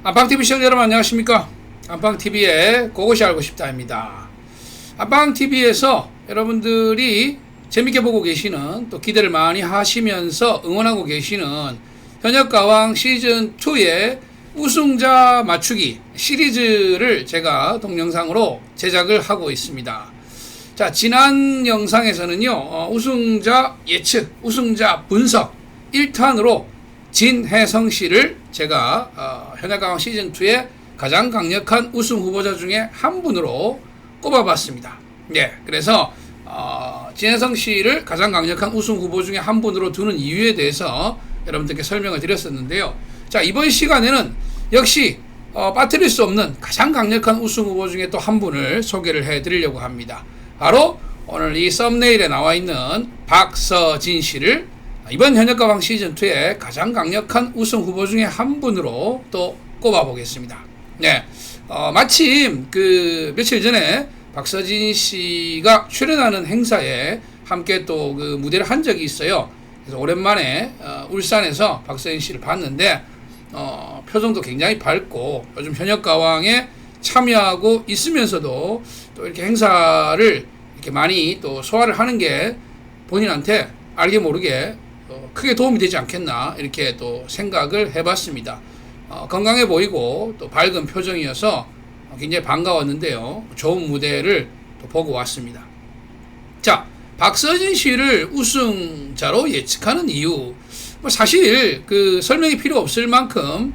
안방TV 시청자 여러분 안녕하십니까? 안방TV의 그것이 알고 싶다입니다. 안방TV에서 여러분들이 재밌게 보고 계시는, 또 기대를 많이 하시면서 응원하고 계시는 현역가왕 시즌2의 우승자 맞추기 시리즈를 제가 동영상으로 제작을 하고 있습니다. 자, 지난 영상에서는요, 우승자 예측, 우승자 분석 1탄으로 진혜성 씨를 제가 현역가왕 시즌2의 가장 강력한 우승 후보자 중에 한 분으로 꼽아봤습니다. 예, 그래서 진혜성 씨를 가장 강력한 우승 후보 중에 한 분으로 두는 이유에 대해서 여러분들께 설명을 드렸었는데요. 자, 이번 시간에는 역시 빠뜨릴 수 없는 가장 강력한 우승 후보 중에 또 한 분을 소개를 해드리려고 합니다. 바로 오늘 이 썸네일에 나와 있는 박서진 씨를 이번 현역가왕 시즌2의 가장 강력한 우승 후보 중에 한 분으로 또 꼽아보겠습니다. 네, 마침 며칠 전에 박서진 씨가 출연하는 행사에 함께 또 그 무대를 한 적이 있어요. 그래서 오랜만에 울산에서 박서진 씨를 봤는데 표정도 굉장히 밝고 요즘 현역가왕에 참여하고 있으면서도 또 이렇게 행사를 이렇게 많이 또 소화를 하는 게 본인한테 알게 모르게 크게 도움이 되지 않겠나 이렇게 또 생각을 해봤습니다. 건강해 보이고 또 밝은 표정이어서 굉장히 반가웠는데요. 좋은 무대를 또 보고 왔습니다. 자, 박서진 씨를 우승자로 예측하는 이유, 사실 설명이 필요 없을 만큼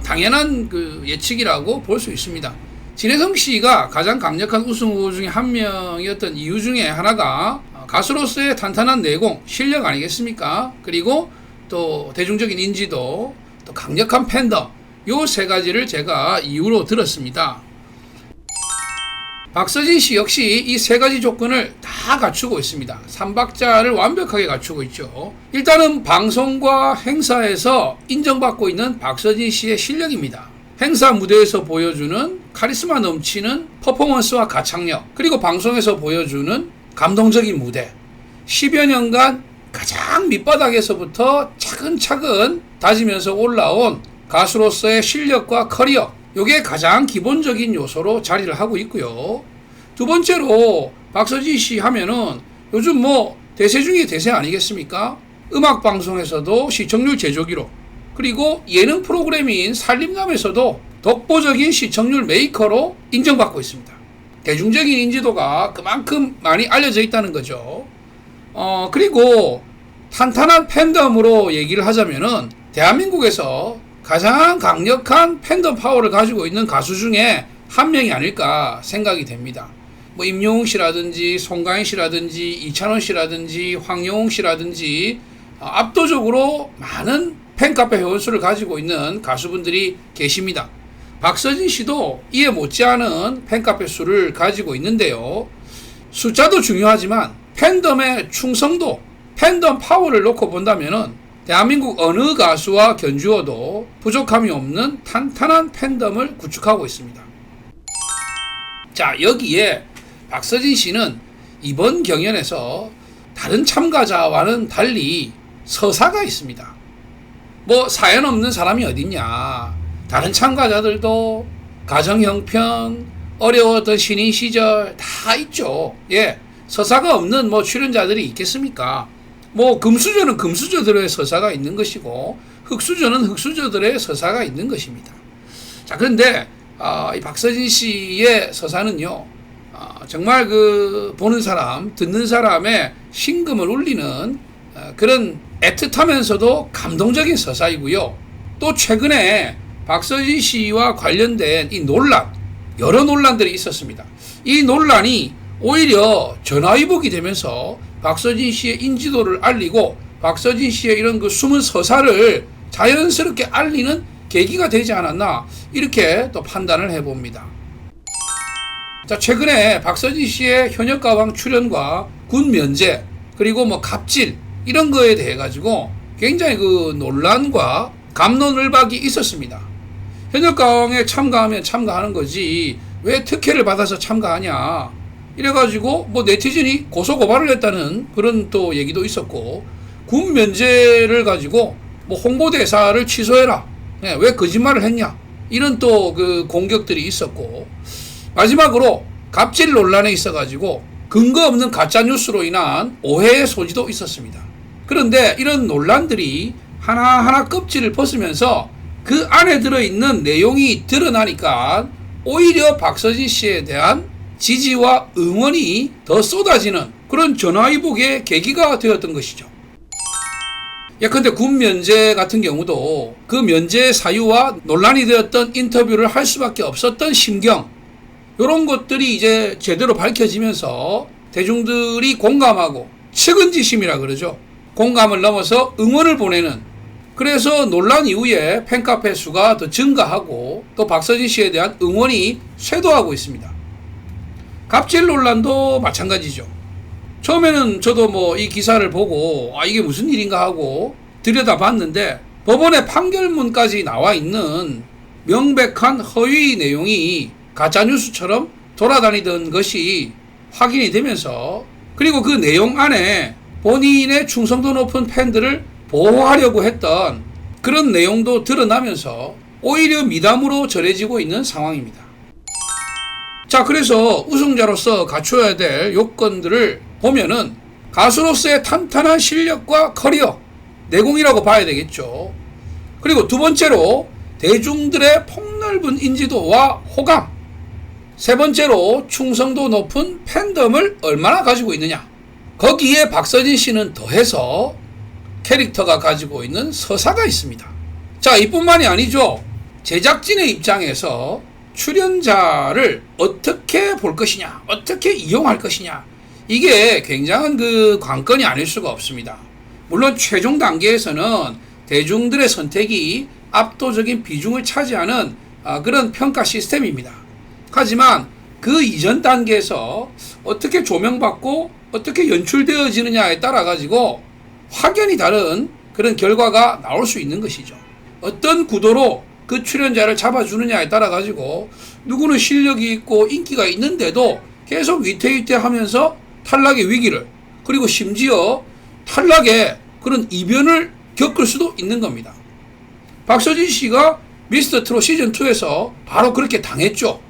당연한 예측이라고 볼 수 있습니다. 진혜성 씨가 가장 강력한 우승 후보 중에 한 명이었던 이유 중에 하나가 가수로서의 탄탄한 내공, 실력 아니겠습니까? 그리고 또 대중적인 인지도, 또 강력한 팬덤, 요 세 가지를 제가 이유로 들었습니다. 박서진 씨 역시 이 세 가지 조건을 다 갖추고 있습니다. 3박자를 완벽하게 갖추고 있죠. 일단은 방송과 행사에서 인정받고 있는 박서진 씨의 실력입니다. 행사 무대에서 보여주는 카리스마 넘치는 퍼포먼스와 가창력, 그리고 방송에서 보여주는 감동적인 무대, 10여 년간 가장 밑바닥에서부터 차근차근 다지면서 올라온 가수로서의 실력과 커리어, 이게 가장 기본적인 요소로 자리를 하고 있고요. 두 번째로 박서진 씨 하면은 요즘 대세 중에 대세 아니겠습니까? 음악방송에서도 시청률 제조기로, 그리고 예능 프로그램인 살림남에서도 독보적인 시청률 메이커로 인정받고 있습니다. 대중적인 인지도가 그만큼 많이 알려져 있다는 거죠. 그리고 탄탄한 팬덤으로 얘기를 하자면은 대한민국에서 가장 강력한 팬덤 파워를 가지고 있는 가수 중에 한 명이 아닐까 생각이 됩니다. 임영웅 씨라든지 송가인 씨라든지 이찬원 씨라든지 황영웅 씨라든지 압도적으로 많은 팬카페 회원수를 가지고 있는 가수분들이 계십니다. 박서진 씨도 이에 못지않은 팬카페 수를 가지고 있는데요. 숫자도 중요하지만 팬덤의 충성도, 팬덤 파워를 놓고 본다면은 대한민국 어느 가수와 견주어도 부족함이 없는 탄탄한 팬덤을 구축하고 있습니다. 자, 여기에 박서진 씨는 이번 경연에서 다른 참가자와는 달리 서사가 있습니다. 사연 없는 사람이 어딨냐. 다른 참가자들도 가정 형편, 어려웠던 신인 시절 다 있죠. 예, 서사가 없는 출연자들이 있겠습니까? 금수저는 금수저들의 서사가 있는 것이고, 흑수저는 흑수저들의 서사가 있는 것입니다. 자, 그런데 이 박서진 씨의 서사는요, 정말 보는 사람, 듣는 사람의 심금을 울리는 그런 애틋하면서도 감동적인 서사이고요. 또 최근에 박서진 씨와 관련된 이 논란, 여러 논란들이 있었습니다. 이 논란이 오히려 전화위복이 되면서 박서진 씨의 인지도를 알리고 박서진 씨의 이런 숨은 서사를 자연스럽게 알리는 계기가 되지 않았나, 이렇게 또 판단을 해봅니다. 자, 최근에 박서진 씨의 현역가왕 출연과 군 면제, 그리고 갑질, 이런 거에 대해 가지고 굉장히 논란과 갑론을박이 있었습니다. 현역가왕에 참가하면 참가하는 거지 왜 특혜를 받아서 참가하냐, 이래가지고 네티즌이 고소고발을 했다는 그런 또 얘기도 있었고, 군 면제를 가지고 홍보대사를 취소해라, 왜 거짓말을 했냐, 이런 또 그 공격들이 있었고, 마지막으로 갑질 논란에 있어가지고 근거 없는 가짜 뉴스로 인한 오해의 소지도 있었습니다. 그런데 이런 논란들이 하나하나 껍질을 벗으면서 그 안에 들어있는 내용이 드러나니까 오히려 박서진 씨에 대한 지지와 응원이 더 쏟아지는 그런 전화위복의 계기가 되었던 것이죠. 예컨대 군 면제 같은 경우도 그 면제 사유와 논란이 되었던 인터뷰를 할 수밖에 없었던 심경, 이런 것들이 이제 제대로 밝혀지면서 대중들이 공감하고 측은지심이라 그러죠. 공감을 넘어서 응원을 보내는, 그래서 논란 이후에 팬카페 수가 더 증가하고 또 박서진 씨에 대한 응원이 쇄도하고 있습니다. 갑질 논란도 마찬가지죠. 처음에는 저도 뭐 이 기사를 보고 이게 무슨 일인가 하고 들여다봤는데 법원의 판결문까지 나와 있는 명백한 허위 내용이 가짜뉴스처럼 돌아다니던 것이 확인이 되면서, 그리고 그 내용 안에 본인의 충성도 높은 팬들을 보호하려고 했던 그런 내용도 드러나면서 오히려 미담으로 전해지고 있는 상황입니다. 자, 그래서 우승자로서 갖춰야 될 요건들을 보면은 가수로서의 탄탄한 실력과 커리어, 내공이라고 봐야 되겠죠. 그리고 두 번째로 대중들의 폭넓은 인지도와 호감, 세 번째로 충성도 높은 팬덤을 얼마나 가지고 있느냐. 거기에 박서진 씨는 더해서 캐릭터가 가지고 있는 서사가 있습니다. 자, 이뿐만이 아니죠. 제작진의 입장에서 출연자를 어떻게 볼 것이냐, 어떻게 이용할 것이냐, 이게 굉장한 그 관건이 아닐 수가 없습니다. 물론 최종 단계에서는 대중들의 선택이 압도적인 비중을 차지하는 그런 평가 시스템입니다. 하지만 그 이전 단계에서 어떻게 조명받고 어떻게 연출되어지느냐에 따라 가지고 확연히 다른 그런 결과가 나올 수 있는 것이죠. 어떤 구도로 그 출연자를 잡아주느냐에 따라 가지고 누구는 실력이 있고 인기가 있는데도 계속 위태위태하면서 탈락의 위기를, 그리고 심지어 탈락의 그런 이변을 겪을 수도 있는 겁니다. 박서진 씨가 미스터트롯 시즌2에서 바로 그렇게 당했죠.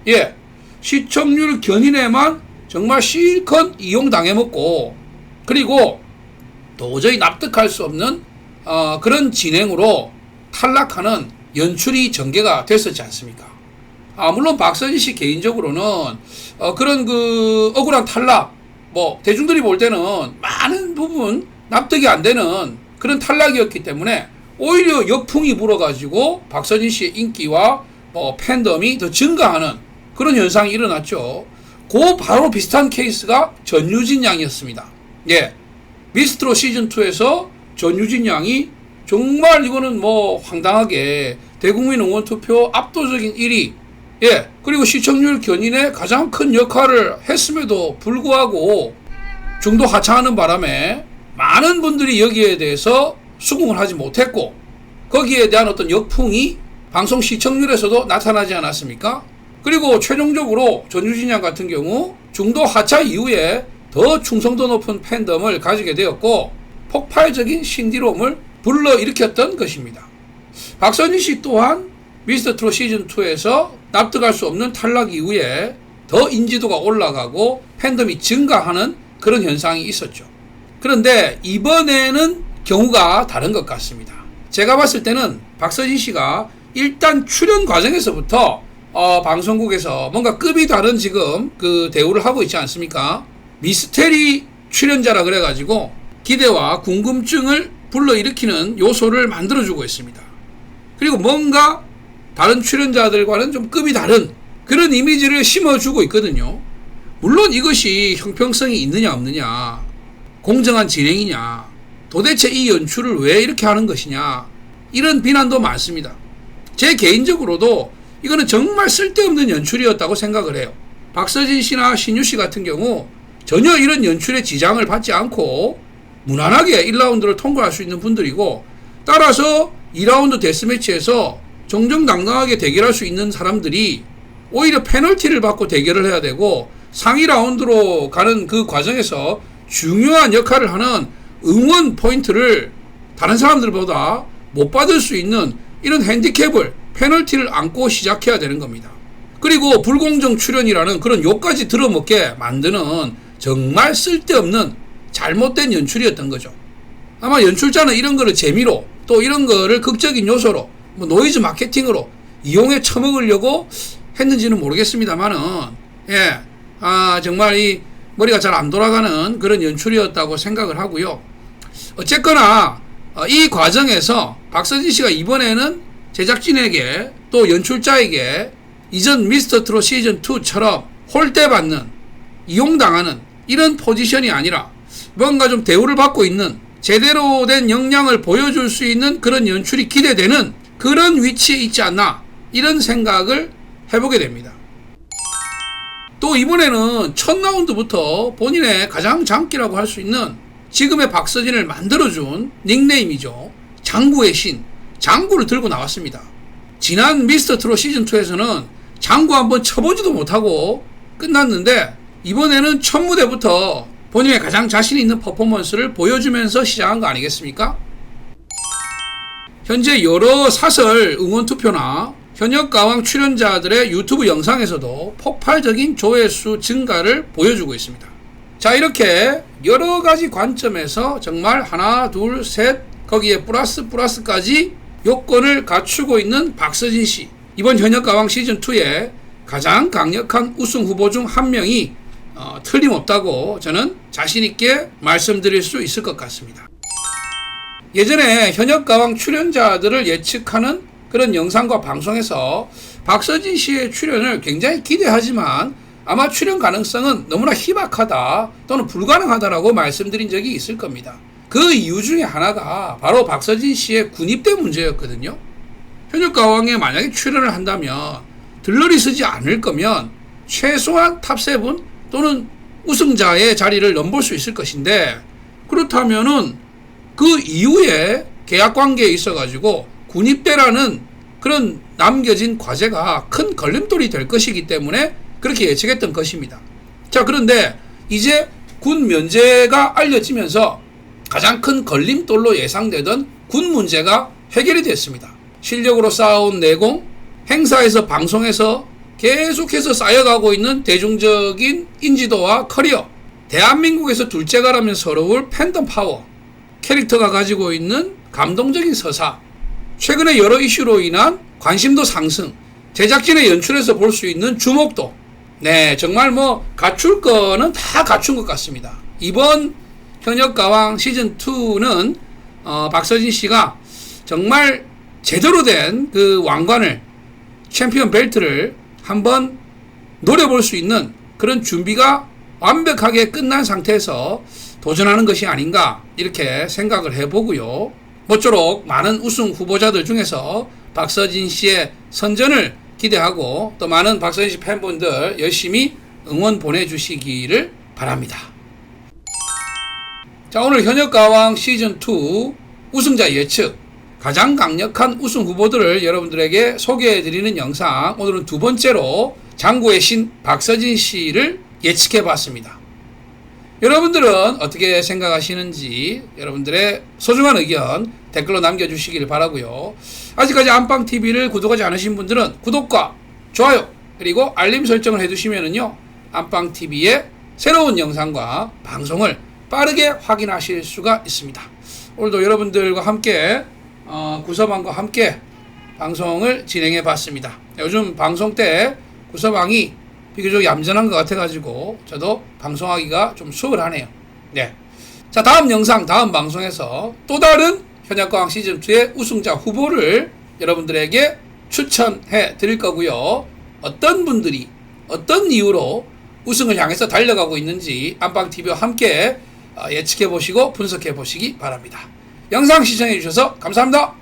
예, 시청률 견인에만 정말 실컷 이용당해먹고, 그리고 도저히 납득할 수 없는 그런 진행으로 탈락하는 연출이 전개가 됐었지 않습니까? 물론 박서진 씨 개인적으로는 그런 그 억울한 탈락, 뭐 대중들이 볼 때는 많은 부분 납득이 안 되는 그런 탈락이었기 때문에 오히려 역풍이 불어가지고 박서진 씨의 인기와 팬덤이 더 증가하는 그런 현상이 일어났죠. 그 바로 비슷한 케이스가 전유진 양이었습니다. 예, 미스트롯 시즌2에서 전유진 양이 정말 이거는 뭐 황당하게 대국민 응원 투표 압도적인 1위, 예, 그리고 시청률 견인에 가장 큰 역할을 했음에도 불구하고 중도 하차하는 바람에 많은 분들이 여기에 대해서 수긍을 하지 못했고, 거기에 대한 어떤 역풍이 방송 시청률에서도 나타나지 않았습니까? 그리고 최종적으로 전유진 양 같은 경우 중도 하차 이후에 더 충성도 높은 팬덤을 가지게 되었고 폭발적인 신디롬을 불러일으켰던 것입니다. 박서진 씨 또한 미스터트롯 시즌2에서 납득할 수 없는 탈락 이후에 더 인지도가 올라가고 팬덤이 증가하는 그런 현상이 있었죠. 그런데 이번에는 경우가 다른 것 같습니다. 제가 봤을 때는 박서진 씨가 일단 출연 과정에서부터 방송국에서 뭔가 급이 다른 지금 그 대우를 하고 있지 않습니까? 미스테리 출연자라 그래가지고 기대와 궁금증을 불러일으키는 요소를 만들어주고 있습니다. 그리고 뭔가 다른 출연자들과는 좀 급이 다른 그런 이미지를 심어주고 있거든요. 물론 이것이 형평성이 있느냐 없느냐, 공정한 진행이냐, 도대체 이 연출을 왜 이렇게 하는 것이냐, 이런 비난도 많습니다. 제 개인적으로도 이거는 정말 쓸데없는 연출이었다고 생각을 해요. 박서진 씨나 신유 씨 같은 경우 전혀 이런 연출에 지장을 받지 않고 무난하게 1라운드를 통과할 수 있는 분들이고, 따라서 2라운드 데스매치에서 정정당당하게 대결할 수 있는 사람들이 오히려 페널티를 받고 대결을 해야 되고, 상위 라운드로 가는 그 과정에서 중요한 역할을 하는 응원 포인트를 다른 사람들보다 못 받을 수 있는 이런 핸디캡을 페널티를 안고 시작해야 되는 겁니다. 그리고 불공정 출연이라는 그런 욕까지 들어먹게 만드는 정말 쓸데없는 잘못된 연출이었던 거죠. 아마 연출자는 이런 거를 재미로 또 이런 거를 극적인 요소로 뭐 노이즈 마케팅으로 이용해 처먹으려고 했는지는 모르겠습니다만은 정말 이 머리가 잘 안 돌아가는 그런 연출이었다고 생각을 하고요. 어쨌거나 이 과정에서 박서진 씨가 이번에는 제작진에게 또 연출자에게 이전 미스터트롯 시즌2처럼 홀대받는 이용당하는 이런 포지션이 아니라 뭔가 좀 대우를 받고 있는 제대로 된 역량을 보여줄 수 있는 그런 연출이 기대되는 그런 위치에 있지 않나 이런 생각을 해보게 됩니다. 또 이번에는 첫 라운드부터 본인의 가장 장기라고 할 수 있는 지금의 박서진을 만들어준 닉네임이죠. 장구의 신, 장구를 들고 나왔습니다. 지난 미스터트롯 시즌2에서는 장구 한번 쳐보지도 못하고 끝났는데 이번에는 첫 무대부터 본인의 가장 자신 있는 퍼포먼스를 보여주면서 시작한 거 아니겠습니까? 현재 여러 사설 응원투표나 현역가왕 출연자들의 유튜브 영상에서도 폭발적인 조회수 증가를 보여주고 있습니다. 자, 이렇게 여러 가지 관점에서 정말 하나, 둘, 셋 거기에 플러스까지 요건을 갖추고 있는 박서진 씨. 이번 현역가왕 시즌2의 가장 강력한 우승 후보 중 한 명이 틀림없다고 저는 자신있게 말씀드릴 수 있을 것 같습니다. 예전에 현역가왕 출연자들을 예측하는 그런 영상과 방송에서 박서진 씨의 출연을 굉장히 기대하지만 아마 출연 가능성은 너무나 희박하다 또는 불가능하다라고 말씀드린 적이 있을 겁니다. 그 이유 중에 하나가 바로 박서진 씨의 군입대 문제였거든요. 현역가왕에 만약에 출연을 한다면 들러리 쓰지 않을 거면 최소한 탑7 또는 우승자의 자리를 넘볼 수 있을 것인데 그렇다면은 그 이후에 계약 관계에 있어가지고 군입대라는 그런 남겨진 과제가 큰 걸림돌이 될 것이기 때문에 그렇게 예측했던 것입니다. 자, 그런데 이제 군 면제가 알려지면서 가장 큰 걸림돌로 예상되던 군 문제가 해결이 됐습니다. 실력으로 쌓아온 내공, 행사에서 방송에서 계속해서 쌓여가고 있는 대중적인 인지도와 커리어, 대한민국에서 둘째가라면 서러울 팬덤 파워, 캐릭터가 가지고 있는 감동적인 서사, 최근에 여러 이슈로 인한 관심도 상승, 제작진의 연출에서 볼 수 있는 주목도, 정말 갖출 거는 다 갖춘 것 같습니다. 이번 현역가왕 시즌2는 박서진 씨가 정말 제대로 된 그 왕관을, 챔피언 벨트를 한번 노려볼 수 있는 그런 준비가 완벽하게 끝난 상태에서 도전하는 것이 아닌가 이렇게 생각을 해보고요. 모쪼록 많은 우승 후보자들 중에서 박서진 씨의 선전을 기대하고 또 많은 박서진 씨 팬분들 열심히 응원 보내주시기를 바랍니다. 자, 오늘 현역가왕 시즌2 우승자 예측 가장 강력한 우승 후보들을 여러분들에게 소개해드리는 영상, 오늘은 두 번째로 장구의 신 박서진 씨를 예측해봤습니다. 여러분들은 어떻게 생각하시는지 여러분들의 소중한 의견 댓글로 남겨주시길 바라고요. 아직까지 안방TV를 구독하지 않으신 분들은 구독과 좋아요 그리고 알림 설정을 해두시면은요 안방TV의 새로운 영상과 방송을 빠르게 확인하실 수가 있습니다. 오늘도 여러분들과 함께 구서방과 함께 방송을 진행해 봤습니다. 요즘 방송 때 구서방이 비교적 얌전한 것 같아가지고 저도 방송하기가 좀 수월하네요. 자, 다음 영상, 다음 방송에서 또 다른 현역가왕 시즌2의 우승자 후보를 여러분들에게 추천해 드릴 거고요. 어떤 분들이 어떤 이유로 우승을 향해서 달려가고 있는지 안방TV와 함께 예측해 보시고 분석해 보시기 바랍니다. 영상 시청해 주셔서 감사합니다.